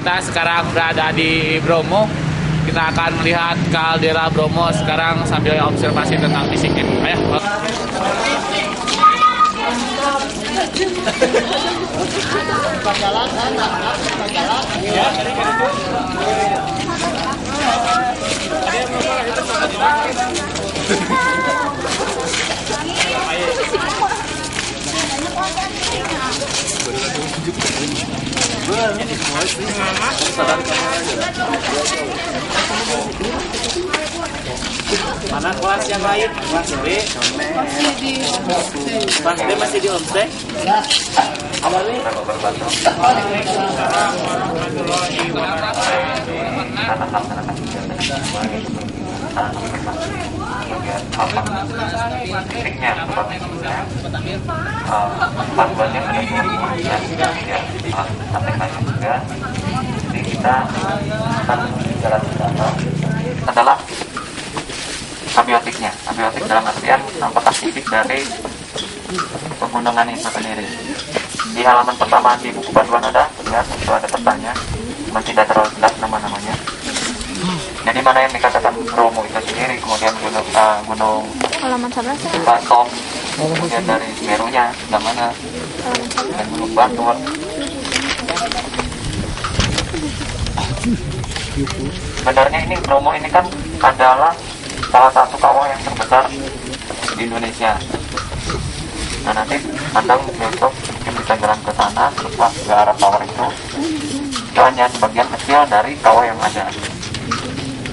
kita sekarang berada di Bromo. Kita akan melihat kaldera Bromo sekarang sambil observasi tentang fisiknya. Ayo. Mana kelas yang lain? Kelas B? Kelas B masih di homestay? Awalnya? Adalah abiotiknya. Abiotik dalam artian apakah fisik dari penggunaan itu sendiri. Di halaman pertama di buku panduan ada, lihat itu ada petanya, cuma tidak terlalu jelas nama-namanya. Jadi mana yang dikatakan Bromo itu sendiri, kemudian gunung halaman 11 ya? Batok, kemudian dari Semerunya, dan mana, dan gunung Batur. Sebenarnya ini Bromo ini kan adalah salah satu kawah yang terbesar di Indonesia. Nah nanti Anda besok mungkin bisa jalan ke sana, setelah ke arah kawah itu hanya sebagian kecil dari kawah yang ada.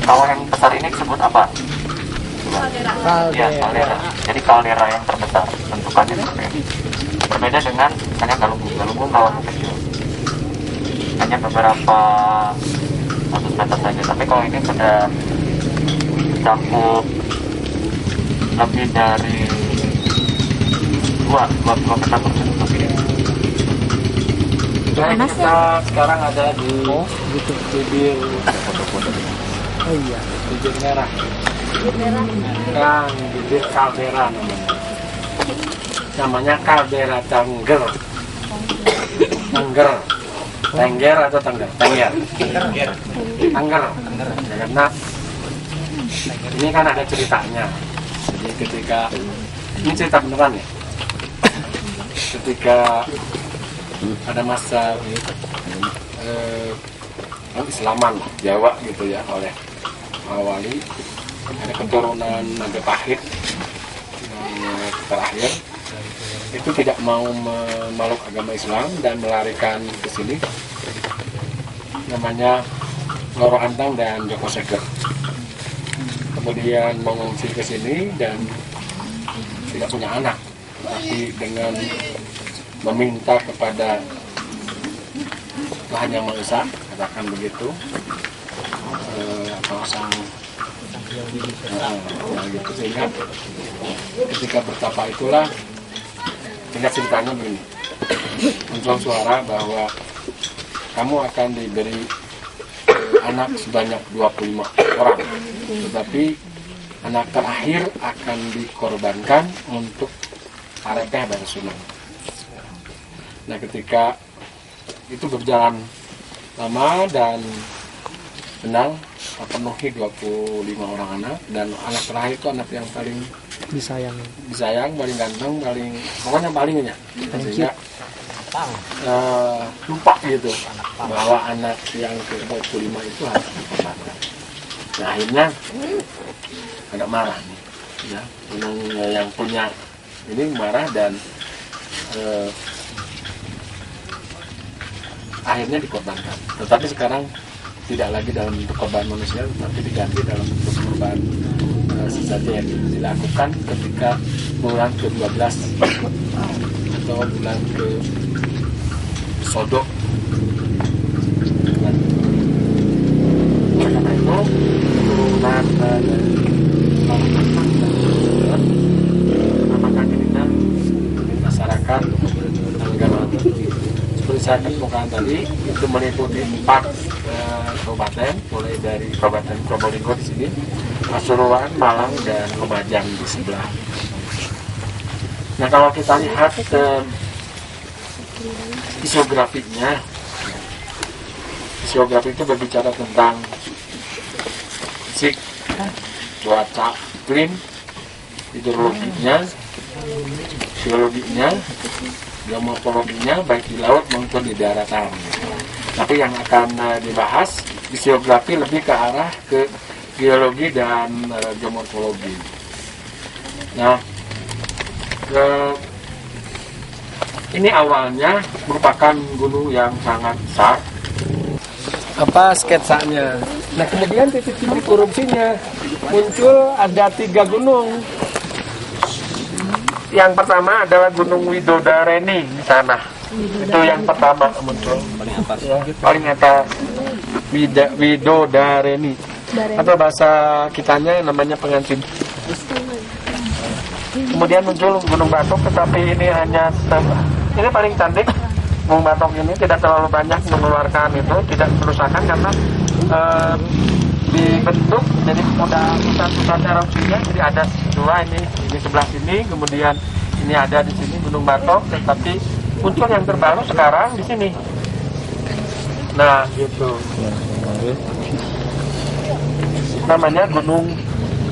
Kawah yang besar ini disebut apa? Ya, kaldera. Jadi kaldera yang terbesar bentukannya seperti ini. Berbeda dengan misalnya Galunggung. Galunggung kawah kecil, hanya beberapa ratus meter saja. Tapi kalau ini sudah mencakup lebih dari dua meter lebih. Panas Kita sekarang ada di bibir bibir merah. Kan bibir kaldera namanya kaldera Tengger. Tengger atau Tengger? Tengger. Karena ini kan ada ceritanya. Jadi ketika ini cerita beneran ya. Ketika ada masa Islaman Jawa gitu ya, oleh Wali, ada keturunan Majapahit yang terakhir itu tidak mau memeluk agama Islam dan melarikan ke sini, namanya Loro Antang dan Joko Seger. Kemudian mengungsi ke sini dan tidak punya anak, tapi dengan meminta kepada Tuhan Yang Maha Esa, katakan begitu, atau sang gitu, sehingga ketika bertapa itulah, sehingga ceritanya begini, muncul suara bahwa kamu akan diberi anak sebanyak 25 orang, tetapi anak terakhir akan dikorbankan untuk Arepeh dan Sunan. Nah ketika itu berjalan lama dan benar terpenuhi 25 orang anak, dan anak terakhir itu anak yang paling disayang, paling ganteng, pokoknya palingnya, sehingga lupa gitu bahwa anak yang ke-25 itu harus dikorbankan. Nah akhirnya agak marah nih ya, yang punya ini marah dan akhirnya dikorbankan. Tetapi sekarang tidak lagi dalam bentuk korban manusia, tapi diganti dalam bentuk korban sesaji yang dilakukan ketika bulan ke-12 atau bulan ke Sodok. Karena itu turunan dari menamakan dirinya masyarakat tanggal seperti saya kemukakan tadi, itu meliputi 4 kabupaten, mulai dari Kabupaten Probolinggo di sini, Pasuruan, Malang, dan Lumajang di sebelah. Nah kalau kita lihat isografiknya Fisiografi itu berbicara tentang fisik, cuaca, iklim, hidrologinya, geologinya, geomorfologinya, baik di laut maupun di daratan. Tapi yang akan dibahas fisiografi lebih ke arah ke geologi dan geomorfologi. Nah, ini awalnya merupakan gunung yang sangat besar. Apa sketsanya? Nah, kemudian titik-titik erupsinya muncul ada 3 gunung. Yang pertama adalah Gunung Widodareni di sana. Itu yang pertama muncul. Paling atas Widodareni. Atau bahasa kitanya namanya pengantin. Kemudian muncul Gunung Batok, tetapi ini hanya ini paling cantik. Gunung Batok ini tidak terlalu banyak mengeluarkan itu, tidak kerusakan karena dibentuk jadi udah pusat-pusat erupsinya. Jadi ada 2 ini sebelah sini, kemudian ini ada di sini Gunung Batok, tetapi muncul yang terbaru sekarang di sini. Nah, gitu. Namanya Gunung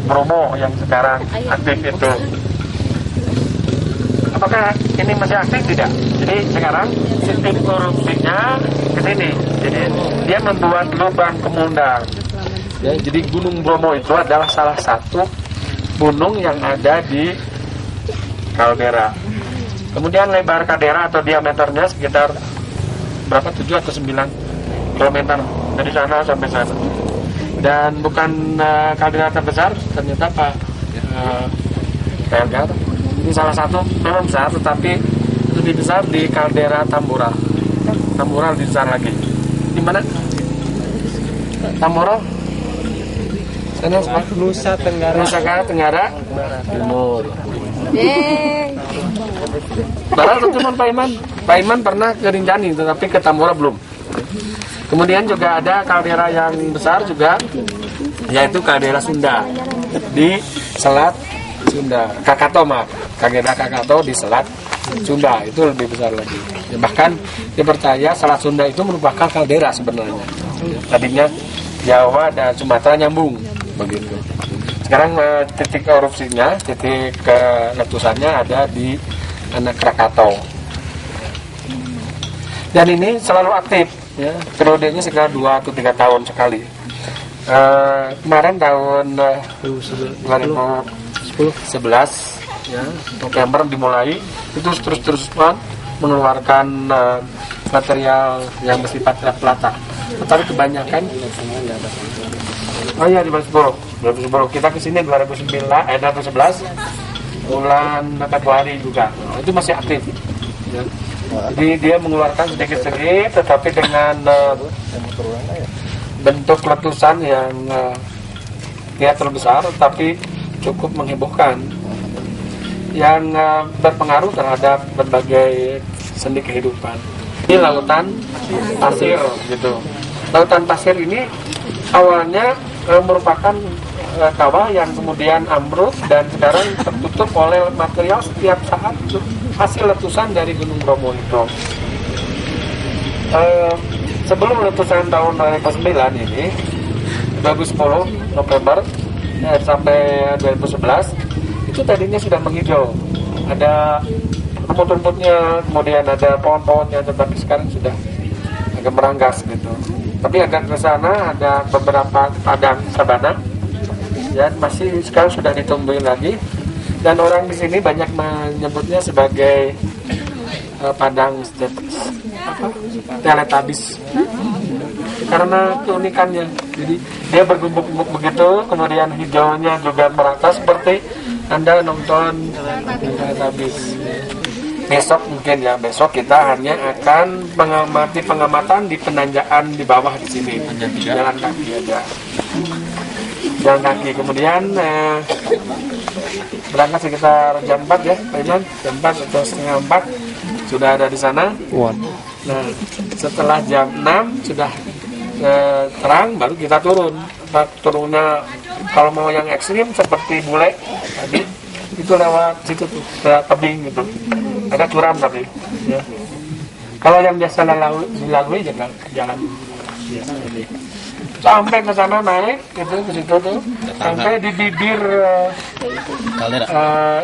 Bromo yang sekarang aktif itu. Apakah ini masih aktif? Tidak. Jadi sekarang titik erupsinya ke sini. Jadi dia membuat lubang kemundang. Ya, jadi Gunung Bromo itu adalah salah satu gunung yang ada di kaldera. Kemudian lebar kaldera atau diameternya sekitar berapa? 7 atau 9 km dari sana sampai sana. Dan bukan kaldera terbesar, ternyata Pak KLGA. Ini salah satu memang besar, tetapi lebih besar di kaldera Tambora. Tambora lebih besar lagi. Di mana? Tambora? Sana Nusa Tenggara Timur. Barat atau cuma Pak Iman? Pak Iman pernah ke Rinjani, tetapi ke Tambora belum. Kemudian juga ada kaldera yang besar juga, yaitu kaldera Sunda di Selat Sunda. Kaldera Krakatau di Selat Sunda itu lebih besar lagi. Ya, bahkan dipercaya Selat Sunda itu merupakan kaldera sebenarnya. Tadinya Jawa dan Sumatera nyambung begitu. Sekarang titik erupsinya, titik letusannya ada di Anak Krakatau. Dan ini selalu aktif, ya. Periodenya sekitar 2 atau 3 tahun sekali. Kemarin tahun 2011 ya, November dimulai itu terus-terusan mengeluarkan material yang bersifat pelata. Tetapi kebanyakan oh iya di 2010 kita kesini 2011 bulan Februari juga. Itu masih aktif ya. Jadi dia mengeluarkan sedikit-sedikit, tetapi dengan bentuk letusan yang tidak terlalu besar, tapi cukup menghebohkan, yang berpengaruh terhadap berbagai sendi kehidupan. Ini lautan pasir, gitu. Lautan pasir ini awalnya merupakan kawah yang kemudian ambruk dan sekarang tertutup oleh material setiap saat hasil letusan dari Gunung Bromo itu. Sebelum letusan tahun 2009 ini, 2010 November sampai 2011 itu tadinya sudah menghijau, ada rumput-rumputnya, kemudian ada pohon-pohonnya, tetapi sekarang sudah agak meranggas gitu. Tapi agak ke sana ada beberapa padang sabana, ya masih sekarang sudah ditumbuhin lagi, dan orang di sini banyak menyebutnya sebagai padang teletabis karena keunikannya. Jadi dia bergumbuk-gumbuk begitu, kemudian hijaunya juga merata seperti Anda nonton teletabis. Besok mungkin ya, besok kita hanya akan mengamati pengamatan di penanjakan di bawah di sini, jalan kaki aja, jalan kaki. Kemudian berangkat sekitar jam 4 ya, Pak Iman, jam 4 atau setengah 4 sudah ada di sana. Nah, setelah jam 6 sudah terang, baru kita turun. Turunnya kalau mau yang ekstrim seperti bule tadi, itu lewat situ tuh, tebing gitu. Ada curam tapi ya. Kalau yang biasa dilalui jalan sampai ke sana naik itu ke situ tuh sampai di bibir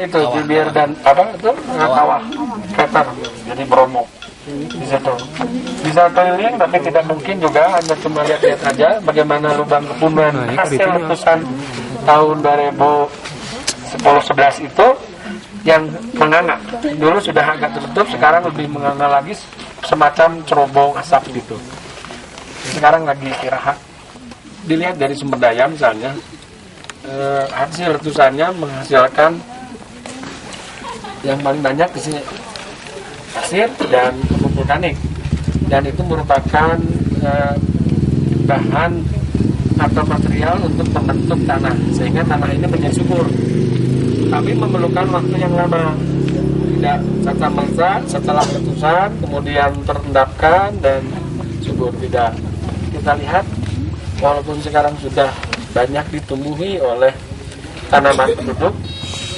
itu bibir dan apa itu kawah Peter jadi Bromo di situ bisa keliling tapi tidak mungkin juga hanya cuma lihat-lihat aja bagaimana lubang kebunan hasil letusan tahun 2010-11 itu yang menganga dulu sudah agak tertutup sekarang lebih menganga lagi semacam cerobong asap gitu sekarang lagi istirahat dilihat dari sumber daya misalnya hasil letusannya menghasilkan yang paling banyak di sini pasir dan vulkanik dan itu merupakan bahan atau material untuk membentuk tanah sehingga tanah ini menjadi subur tapi memerlukan waktu yang lama tidak serta-merta setelah letusan kemudian terendapkan dan subur tidak kita lihat walaupun sekarang sudah banyak ditumbuhi oleh tanaman penduduk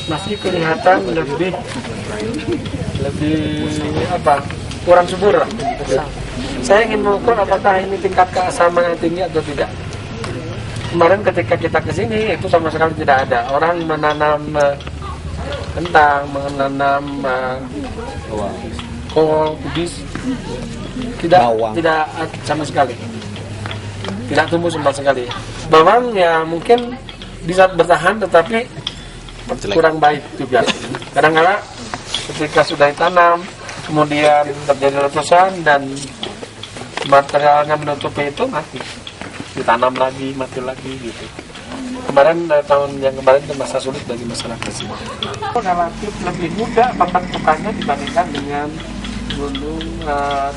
masih kelihatan lebih apa kurang subur lah. Saya ingin mengukur apakah ini tingkat keasaman yang tinggi atau tidak. Kemarin ketika kita ke sini itu sama sekali tidak ada orang menanam kentang, menanam kol, kubis, tidak sama sekali. Tidak tumbuh sama sekali. Bawang ya mungkin bisa bertahan tetapi kurang baik juga. Kadang-kadang ketika sudah ditanam, kemudian terjadi letusan dan materialnya menutupi itu mati. Ditanam lagi, mati lagi gitu. Kemarin tahun yang kemarin itu masa sulit bagi masyarakat sini. Relatif lebih mudah pembentukannya dibandingkan dengan Gunung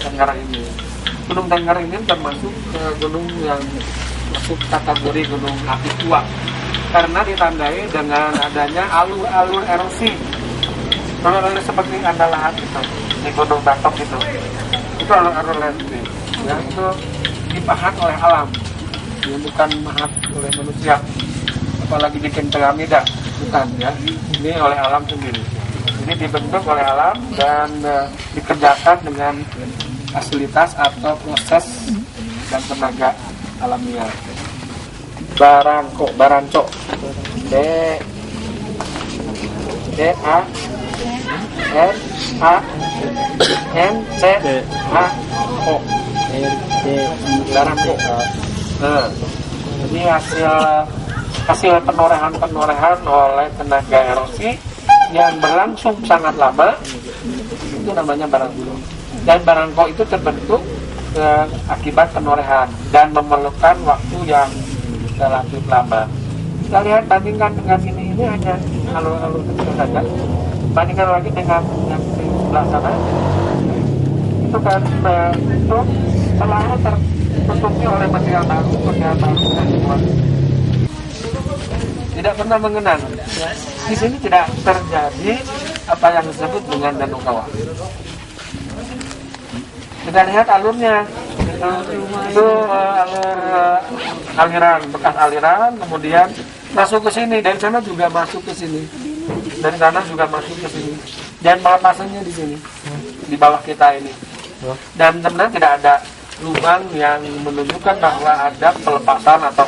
Tenggarang ini. Gunung Tenggarang ini termasuk gunung yang masuk kategori gunung api tua karena ditandai dengan adanya alur-alur erosi. Alur-alur seperti Anda lihat itu di Gunung Batok itu alur-alur erosi yang itu dipahat oleh alam, yang bukan mahat oleh manusia. Apalagi bikin piramida, bukan ya. Ini oleh alam sendiri. Ini dibentuk oleh alam dan dikerjakan dengan fasilitas atau proses dan tenaga alamiah. Baranco, D A R A N C A O, Baranco. Nah, ini hasil penorehan oleh tenaga erosi yang berlangsung sangat lama, itu namanya Baranco. Dan Baranco itu terbentuk akibat penorehan dan memerlukan waktu yang relatif lama. Kita lihat bandingkan dengan ini hanya alur-alur kecil saja. Bandingkan lagi dengan yang di sebelah sana, itu kan itu selalu tertutupi oleh material baru dan kuat. Tidak pernah mengenang. Di sini tidak terjadi apa yang disebut dengan danau kawah. Kita lihat alurnya, itu alur aliran, bekas aliran, kemudian masuk ke sini, dari sana juga masuk ke sini, dari sana juga masuk ke sini, dan pelepasannya di sini, di bawah kita ini. Dan sebenarnya tidak ada lubang yang menunjukkan bahwa ada pelepasan atau